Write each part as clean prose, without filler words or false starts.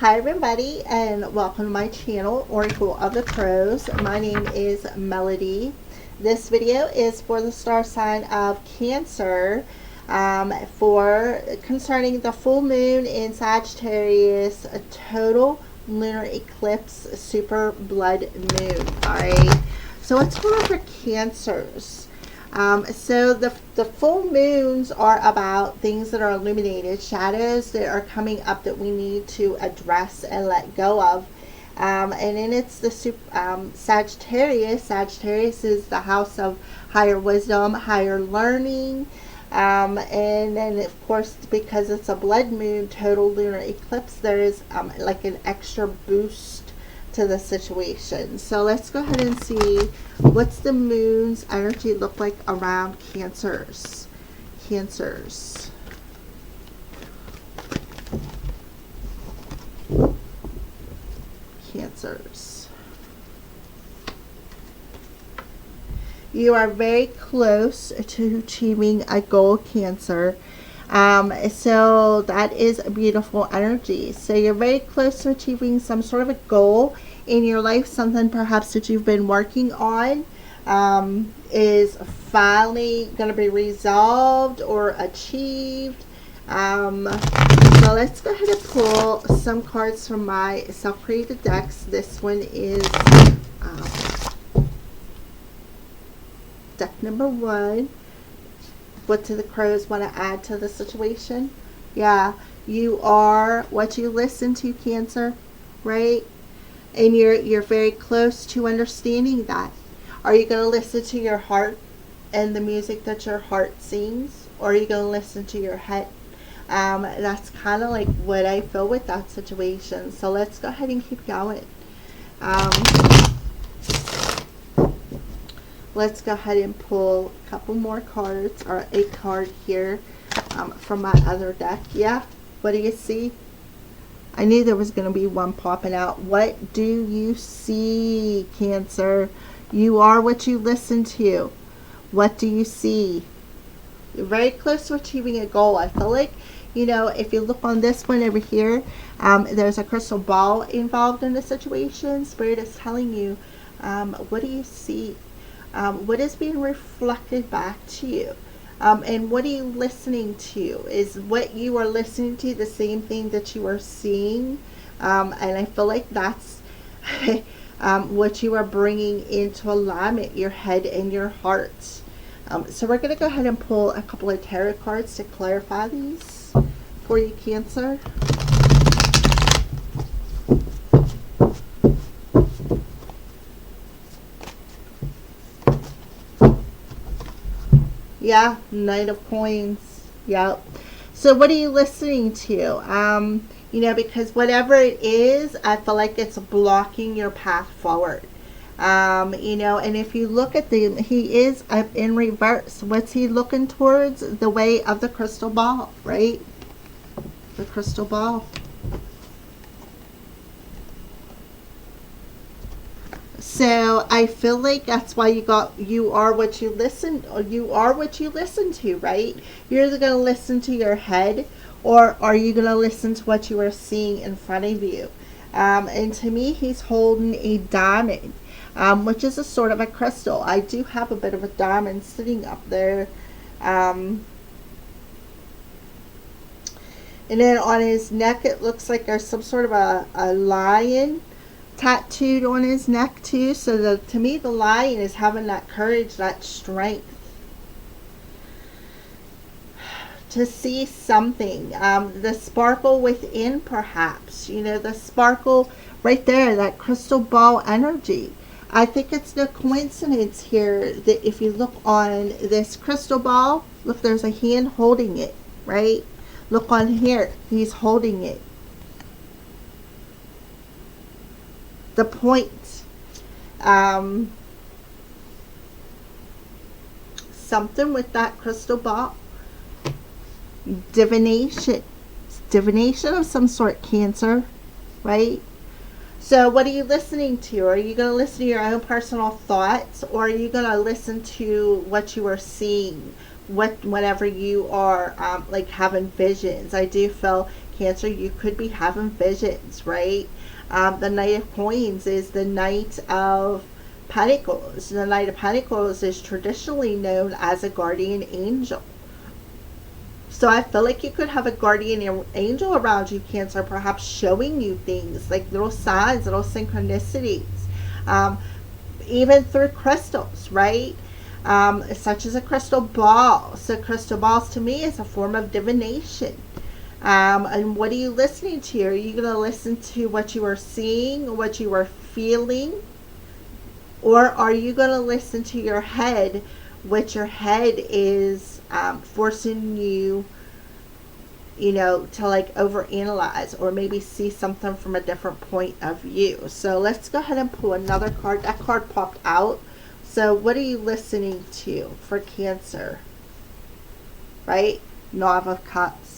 Hi everybody, and welcome to my channel, Oracle of the Crows. My name is Melody. This video is for the star sign of Cancer, for concerning the full moon in Sagittarius, a total lunar eclipse, super blood moon. Alright, so what's going on for Cancers? So the full moons are about things that are illuminated, shadows that are coming up that we need to address and let go of. And then it's the Sagittarius. Sagittarius is the house of higher wisdom, higher learning. And then of course, because it's a blood moon, total lunar eclipse, there is like an extra boost to the situation. So let's go ahead and see what's the moon's energy look like around Cancers. Cancers. Cancers. You are very close to achieving a goal, Cancer. So that is a beautiful energy. So you're very close to achieving some sort of a goal in your life, something perhaps that you've been working on is finally going to be resolved or achieved. So let's go ahead and pull some cards from my self-created decks. This one is deck number 1. What do the crows want to add to the situation? Yeah, you are what you listen to, Cancer, right? And you're very close to understanding that. Are you going to listen to your heart and the music that your heart sings, or are you going to listen to your head? That's kind of like what I feel with that situation. So let's go ahead and keep going. Let's go ahead and pull a couple more cards, or a card here from my other deck. Yeah, what do you see? I knew there was going to be one popping out. What do you see, Cancer? You are what you listen to. What do you see? You're very close to achieving a goal. I feel like, you know, if you look on this one over here, there's a crystal ball involved in the situation. Spirit is telling you, what do you see? What is being reflected back to you? And what are you listening to? Is what you are listening to the same thing that you are seeing? And I feel like that's what you are bringing into alignment, your head and your heart. So we're going to go ahead and pull a couple of tarot cards to clarify these for you, Cancer. Yeah, Knight of Coins. Yep. So what are you listening to? You know, because whatever it is, I feel like it's blocking your path forward. You know, and if you look at he is up in reverse. What's he looking towards? The way of the crystal ball, right? The crystal ball. So I feel like that's why you are what you listen, or you are what you listen to, right? You're either going to listen to your head, or are you going to listen to what you are seeing in front of you? And to me, he's holding a diamond, which is a sort of a crystal. I do have a bit of a diamond sitting up there. And then on his neck, it looks like there's some sort of a lion tattooed on his neck too. So to me, the lion is having that courage, that strength to see something. The sparkle within, perhaps, you know, the sparkle right there, that crystal ball energy. I think it's no coincidence here that if you look on this crystal ball, look, there's a hand holding it, right? Look on here, he's holding it. The point, something with that crystal ball, divination of some sort, Cancer, right? So what are you listening to? Are you going to listen to your own personal thoughts, or are you going to listen to what you are seeing, whenever you are like having visions? I do feel Cancer, you could be having visions, right? The Knight of Coins is the Knight of Pentacles. The Knight of Pentacles is traditionally known as a guardian angel. So I feel like you could have a guardian angel around you, Cancer, perhaps showing you things like little signs, little synchronicities, even through crystals, right? Such as a crystal ball. So crystal balls to me is a form of divination. And what are you listening to? Are you going to listen to what you are seeing, what you are feeling? Or are you going to listen to your head, which your head is forcing you, you know, to like overanalyze or maybe see something from a different point of view? So let's go ahead and pull another card. That card popped out. So what are you listening to for Cancer? Right? Knave of Cups.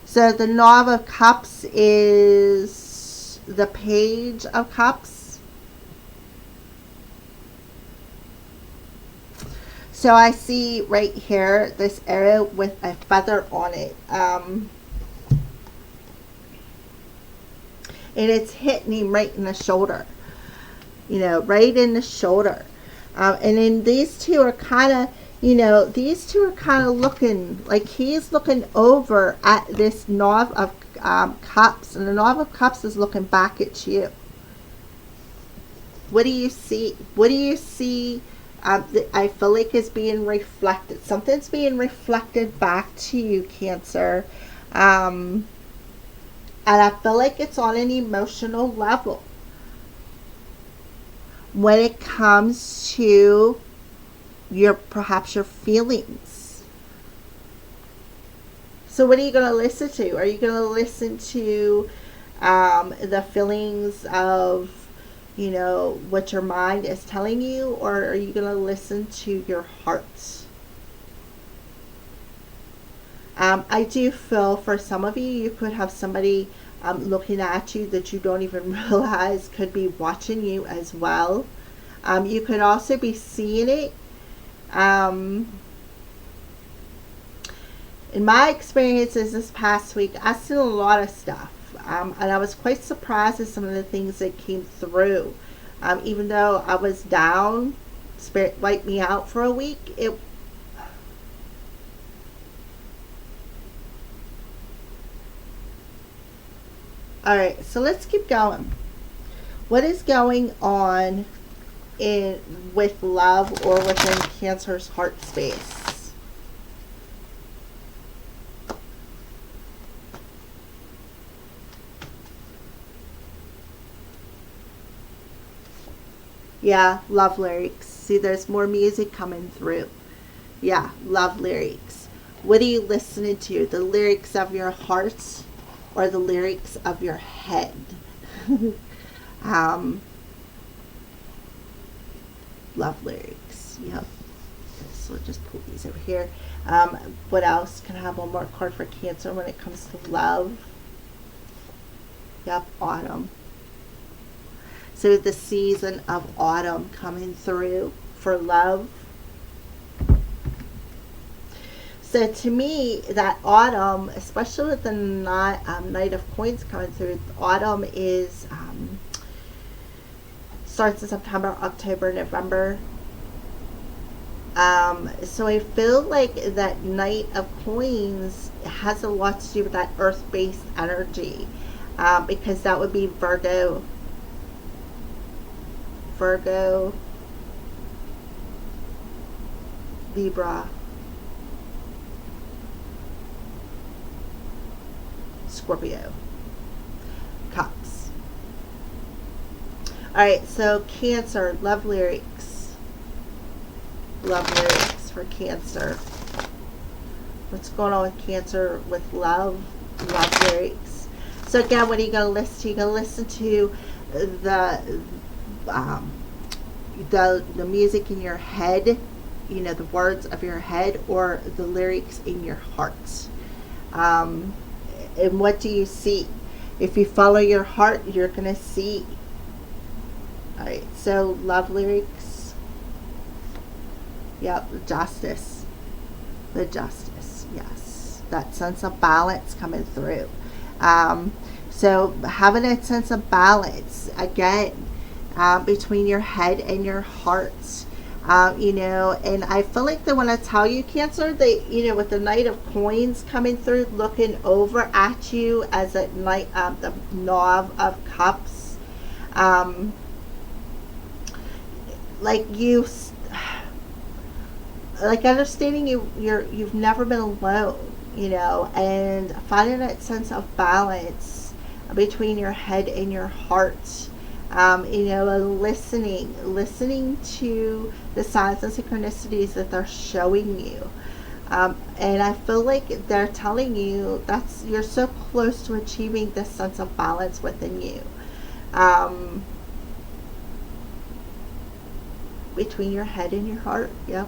So the Knave of Cups is the Page of Cups. So I see right here this arrow with a feather on it. And it's hitting him right in the shoulder. You know, right in the shoulder. And then these two are kind of, you know, these two are kind of looking like he's looking over at this Knave of Cups. And the Knave of Cups is looking back at you. What do you see? What do you see? I feel like is being reflected. Something's being reflected back to you, Cancer. And I feel like it's on an emotional level. When it comes to perhaps your feelings. So what are you going to listen to? Are you going to listen to the feelings of, you know, what your mind is telling you, or are you going to listen to your heart? I do feel for some of you, you could have somebody looking at you that you don't even realize could be watching you as well. You could also be seeing it. In my experiences this past week, I've seen a lot of stuff. And I was quite surprised at some of the things that came through. Even though I was down, Spirit wiped me out for a week. Alright, so let's keep going. What is going on with love or within Cancer's heart space? Yeah, love lyrics. See, there's more music coming through. Yeah, love lyrics. What are you listening to? The lyrics of your heart or the lyrics of your head? Love lyrics. Yep. So we'll just pull these over here. What else? Can I have one more card for Cancer when it comes to love? Yep, autumn. So the season of autumn coming through for love. So to me, that autumn, especially with the Knight of Coins coming through, autumn is starts in September, October, November. So I feel like that Knight of Coins has a lot to do with that earth-based energy, because that would be Virgo, Libra, Scorpio, Cups. Alright, so Cancer, love lyrics. Love lyrics for Cancer. What's going on with Cancer with love? Love lyrics. So again, what are you going to listen to? You're going to listen to the music in your head, you know, the words of your head, or the lyrics in your heart. And what do you see? If you follow your heart, you're going to see. Alright, so love lyrics. Yep, justice. The justice, yes. That sense of balance coming through. So having a sense of balance again, between your head and your heart. You know, and I feel like they want to tell you, Cancer, that, you know, with the Knight of Coins coming through, looking over at you as a knight, the Knave of Cups, like you, like understanding you've never been alone, you know, and finding that sense of balance between your head and your heart. You know, listening to the signs and synchronicities that they're showing you. And I feel like they're telling you that's, you're so close to achieving this sense of balance within you. Between your head and your heart. Yep.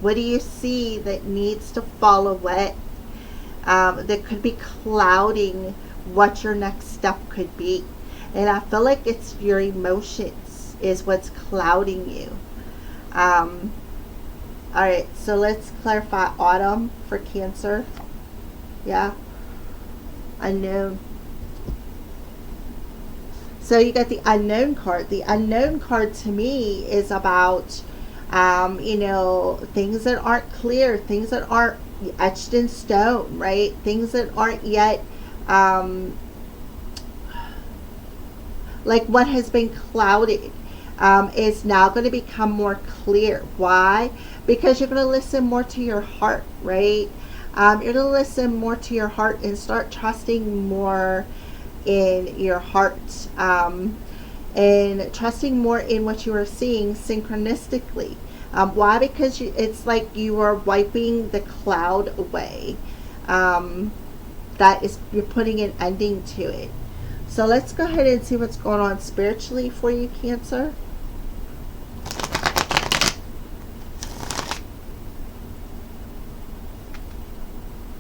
What do you see that needs to fall away? That could be clouding what your next step could be. And I feel like it's your emotions is what's clouding you. Alright, so let's clarify autumn for Cancer. Yeah. Unknown. So you got the unknown card. The unknown card to me is about, you know, things that aren't clear, things that aren't etched in stone, right? Things that aren't yet, like what has been clouded, is now going to become more clear. Why? Because you're going to listen more to your heart, right? You're going to listen more to your heart and start trusting more in your heart, and trusting more in what you are seeing synchronistically. Why? Because it's like you are wiping the cloud away. That is, you're putting an ending to it. So let's go ahead and see what's going on spiritually for you, Cancer.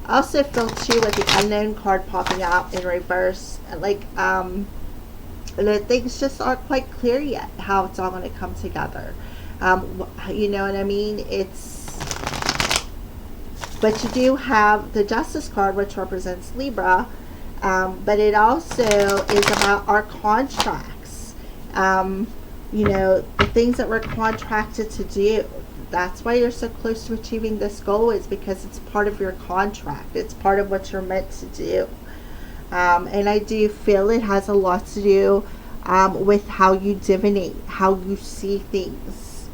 I also feel too with the unknown card popping out in reverse, like that things just aren't quite clear yet how it's all going to come together. You know what I mean? But you do have the Justice card, which represents Libra, but it also is about our contracts. You know, the things that we're contracted to do. That's why you're so close to achieving this goal, is because it's part of your contract. It's part of what you're meant to do. And I do feel it has a lot to do with how you divinate, how you see things.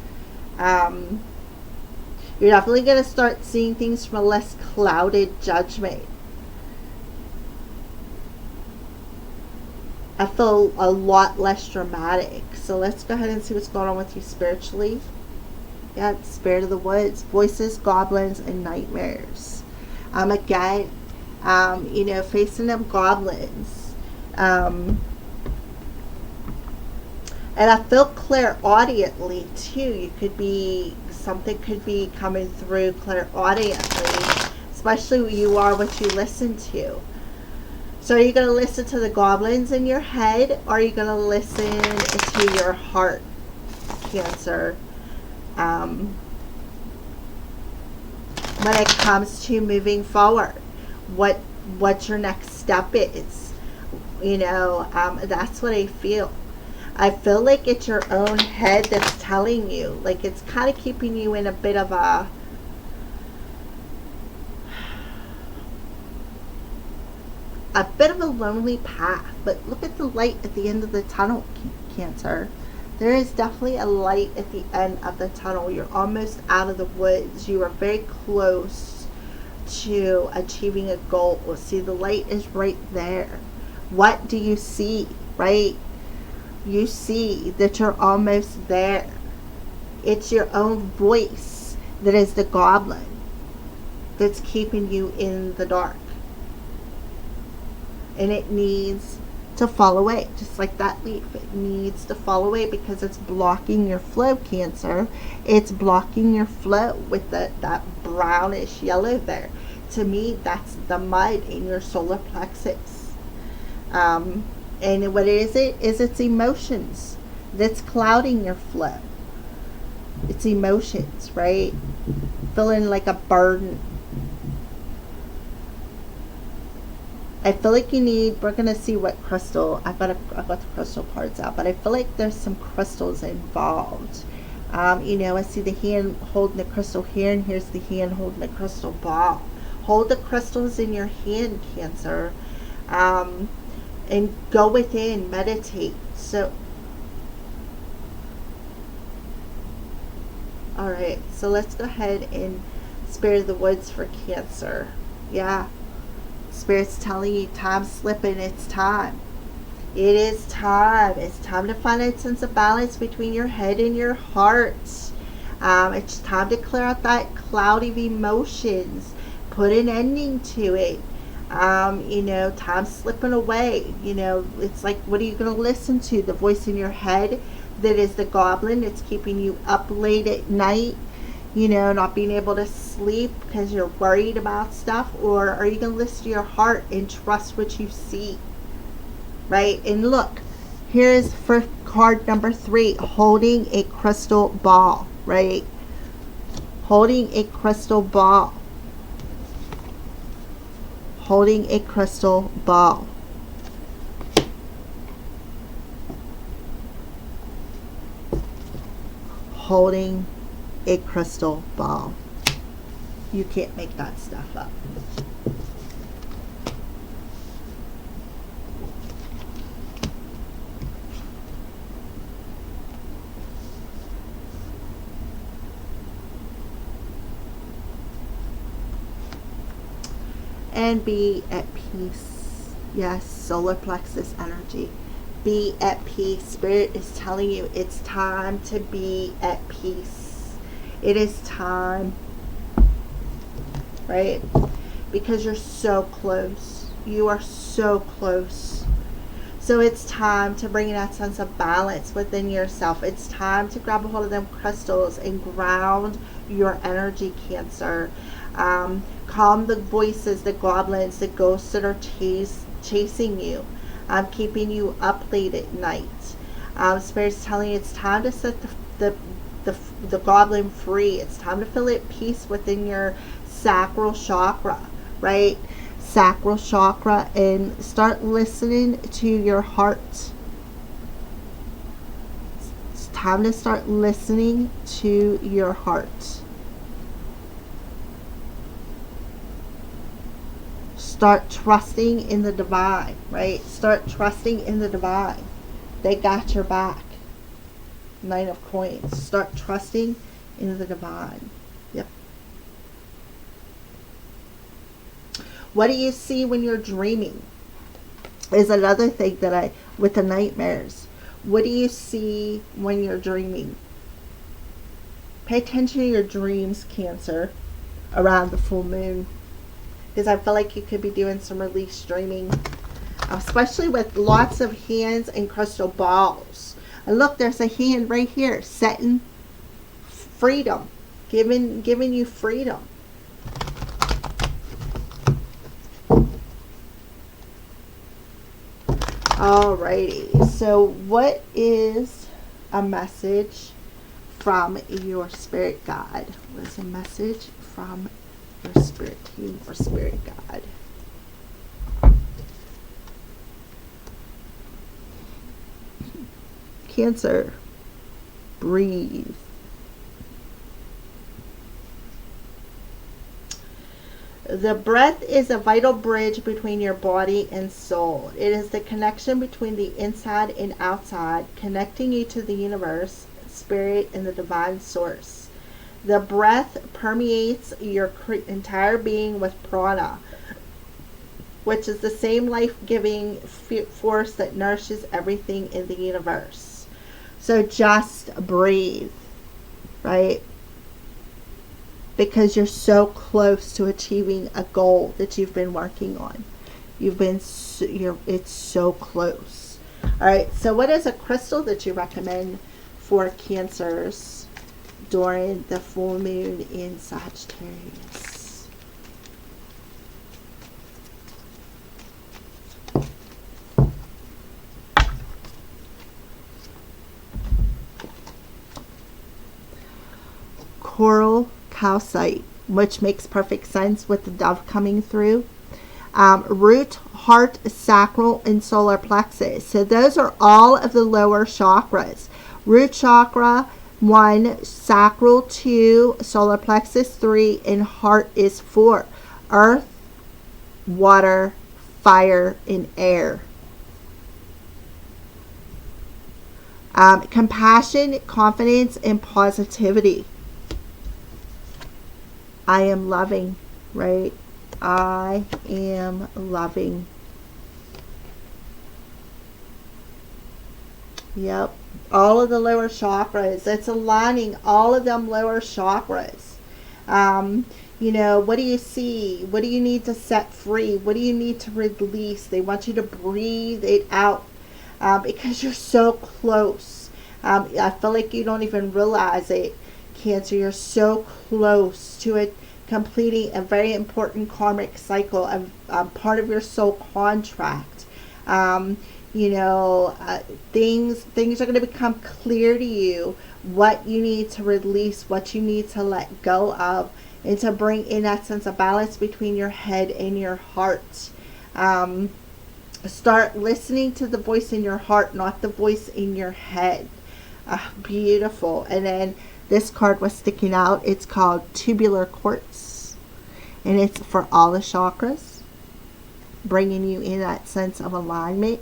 You're definitely going to start seeing things from a less clouded judgment. I feel a lot less dramatic. So let's go ahead and see what's going on with you spiritually. Yeah, Spirit of the Woods, voices, goblins, and nightmares. Again, you know, facing them goblins. And I feel clairaudiently too. You could be, something could be coming through clairaudiently, especially you are what you listen to. So are you going to listen to the goblins in your head, or are you going to listen to your heart, Cancer? When it comes to moving forward, what your next step is, you know, that's what I feel. I feel like it's your own head that's telling you, like it's kind of keeping you in a bit of a lonely path. But look at the light at the end of the tunnel, Cancer. There is definitely a light at the end of the tunnel. You're almost out of the woods. You are very close to achieving a goal. See, the light is right there. What do you see, right? You see that you're almost there. It's your own voice that is the goblin that's keeping you in the dark. And it needs to fall away, just like that leaf. It needs to fall away because it's blocking your flow, Cancer. It's blocking your flow with that brownish yellow there. To me, that's the mud in your solar plexus. And what is it's emotions that's clouding your flow. It's emotions, right? Feeling like a burden. I feel like you need, we're going to see what crystal, I've got the crystal cards out, but I feel like there's some crystals involved. You know, I see the hand holding the crystal here, and here's the hand holding the crystal ball. Hold the crystals in your hand, Cancer, and go within, meditate. So, all right, so let's go ahead and Spirit of the Woods for Cancer. Yeah. Spirit's telling you time's slipping. It's time. It is time. It's time to find a sense of balance between your head and your heart. It's time to clear out that cloud of emotions. Put an ending to it. You know, time's slipping away. You know, it's like, what are you going to listen to? The voice in your head that is the goblin that's keeping you up late at night. You know, not being able to sleep because you're worried about stuff? Or are you going to listen to your heart and trust what you see? Right? And look, here's for card number 3, holding a crystal ball. Right? Holding a crystal ball. Holding a crystal ball. Holding a crystal ball. You can't make that stuff up. And be at peace. Yes, solar plexus energy. Be at peace. Spirit is telling you it's time to be at peace. It is time, right? Because you're so close. You are so close. So it's time to bring that sense of balance within yourself. It's time to grab a hold of them crystals and ground your energy, Cancer. Calm the voices, the goblins, the ghosts that are chasing you, keeping you up late at night. Spirit's telling you it's time to set the goblin free. It's time to feel at peace within your sacral chakra, right? Sacral chakra, and start listening to your heart. It's time to start listening to your heart. Start trusting in the divine, right? Start trusting in the divine. They got your back. 9 of Coins. Start trusting in the divine. Yep. What do you see when you're dreaming? Is another thing that with the nightmares. What do you see when you're dreaming? Pay attention to your dreams, Cancer, around the full moon. Because I feel like you could be doing some release dreaming, especially with lots of hands and crystal balls. And look, there's a hand right here, setting freedom, giving you freedom. Alrighty, so what is a message from your spirit guide? What is a message from your spirit team or spirit guide? Cancer, breathe. The breath is a vital bridge between your body and soul. It is the connection between the inside and outside, connecting you to the universe, spirit, and the divine source. The breath permeates your entire being with prana, which is the same life-giving force that nourishes everything in the universe. So just breathe, right? Because you're so close to achieving a goal that you've been working on. It's so close. All right, so what is a crystal that you recommend for Cancers during the full moon in Sagittarius? Coral calcite, which makes perfect sense with the dove coming through. Root heart, sacral, and solar plexus. So those are all of the lower chakras. Root chakra 1, sacral 2, solar plexus 3, and heart is 4. Earth, water, fire, and air. Compassion, confidence, and positivity. I am loving, right? I am loving. Yep. All of the lower chakras. It's aligning all of them lower chakras. You know, what do you see? What do you need to set free? What do you need to release? They want you to breathe it out. Because you're so close. I feel like you don't even realize it, Cancer. You're so close to it, completing a very important karmic cycle, part of your soul contract. You know, things are going to become clear to you, what you need to release, what you need to let go of, and to bring in that sense of balance between your head and your heart. Start listening to the voice in your heart, not the voice in your head. Beautiful. And then this card was sticking out. It's called Tubular Quartz. And it's for all the chakras, bringing you in that sense of alignment.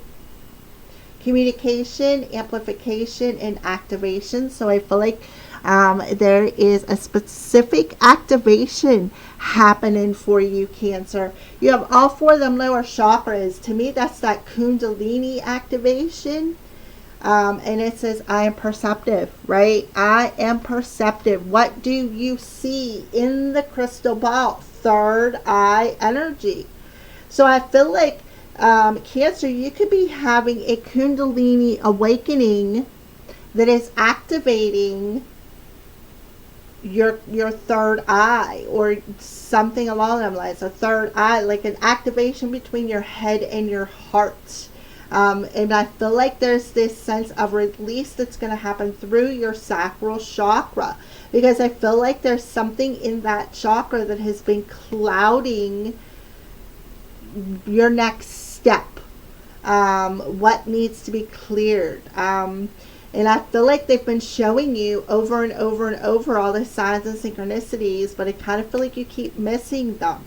Communication, amplification, and activation. So I feel like there is a specific activation happening for you, Cancer. You have all 4 of them lower chakras. To me, that's that Kundalini activation. And it says, I am perceptive, right? I am perceptive. What do you see in the crystal ball? Third eye energy. So I feel like, Cancer, you could be having a Kundalini awakening that is activating your third eye, or something along those lines. A third eye, like an activation between your head and your heart. And I feel like there's this sense of release that's going to happen through your sacral chakra, because I feel like there's something in that chakra that has been clouding your next step, what needs to be cleared. And I feel like they've been showing you over and over and over all the signs and synchronicities, but I kind of feel like you keep missing them.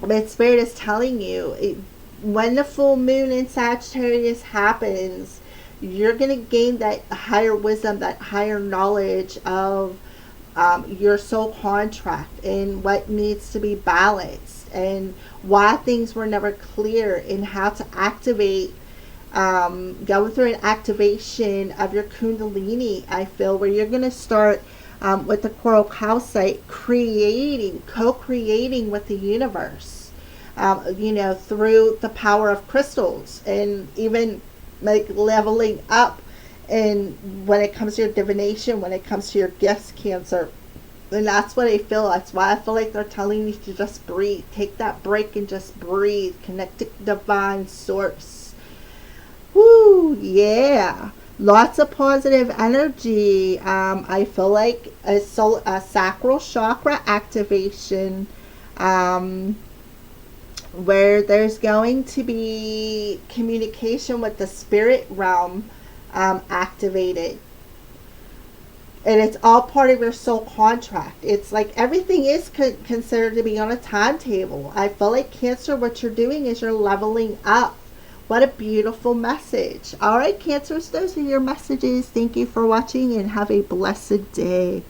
But Spirit is telling you, when the full moon in Sagittarius happens, you're going to gain that higher wisdom, that higher knowledge of your soul contract and what needs to be balanced, and why things were never clear, and how to activate, going through an activation of your Kundalini, I feel, where you're going to start with the coral calcite, co-creating with the universe, you know, through the power of crystals, and even like leveling up. And when it comes to your divination, when it comes to your gifts, Cancer, and that's what I feel. That's why I feel like they're telling you to just breathe. Take that break and just breathe. Connect to divine source. Woo, yeah. Lots of positive energy. I feel like a sacral chakra activation, where there's going to be communication with the spirit realm activated. And it's all part of your soul contract. It's like everything is considered to be on a timetable. I feel like, Cancer, what you're doing is you're leveling up. What a beautiful message. All right, Cancers, those are your messages. Thank you for watching, and have a blessed day.